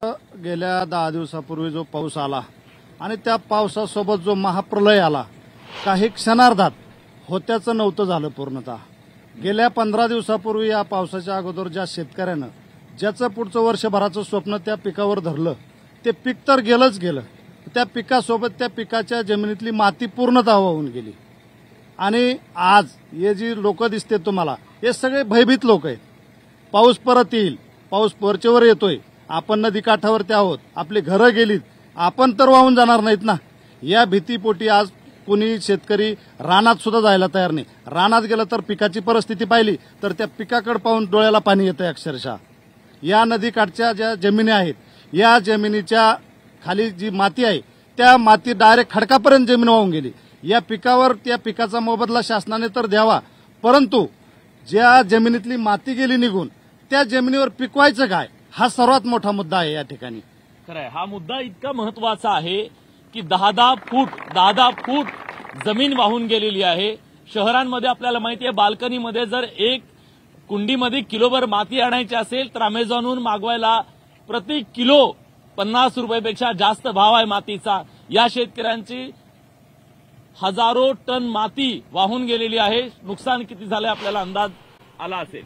गेल्या 10 दिवसापूर्वी जो पाऊस आला आणि त्या पावसासोबत जो महाप्रलय आला, काही क्षणार्धात होत्याचं नव्हतं झालं पूर्णतः। गेल्या 15 दिवसापूर्वी या पावसाच्या अगोदर ज्या शेतकऱ्यानं ज्याचं पुढचं वर्षभराचं स्वप्न त्या पिकावर धरलं, ते पीक तर गेलंच गेलं, त्या पिकासोबत त्या पिकाच्या जमिनीतली माती पूर्णतः वाहून गेली। आणि आज हे जी लोक दिसते तुम्हाला, हे सगळे भयभीत लोक आहेत। पाऊस परत येईल, पाऊस वरचेवर येतोय, आपण नदीकाठावरती आहोत, आपली घरं गेलीत, आपण तर वाहून जाणार नाहीत ना, या भीतीपोटी आज कुणी शेतकरी रानात सुद्धा जायला तयार नाही। रानात गेलं तर पिकाची परिस्थिती पाहिली तर त्या पिकाकडे पाहून डोळ्याला पाणी येतं अक्षरशः। या नदीकाठच्या ज्या जमिनी आहेत, या जमिनीच्या खाली जी माती आहे, त्या माती डायरेक्ट खडकापर्यंत जमीन वाहून गेली। या पिकावर त्या पिकाचा मोबदला शासनाने तर द्यावा, परंतु ज्या जमिनीतली माती गेली निघून त्या जमिनीवर पिकवायचं काय, हा सर्वात मोठा मुद्दा आहे या ठिकाणी। खरंय, हा मुद्दा इतका महत्वाचा आहे की 10 फूट जमीन वाहून गेलेली आहे। शहरांमध्ये आपल्याला माहिती आहे, बाल्कनीमध्ये जर एक कुंडीमध्ये किलोभर माती आणायची असेल तर अमेझॉनहून मागवायला प्रति किलो 50 रुपयापेक्षा जास्त भाव आहे मातीचा। या शेतकऱ्यांची हजारो टन माती वाहून गेलेली आहे। नुकसान किती झालंय आपल्याला अंदाज आला असेल।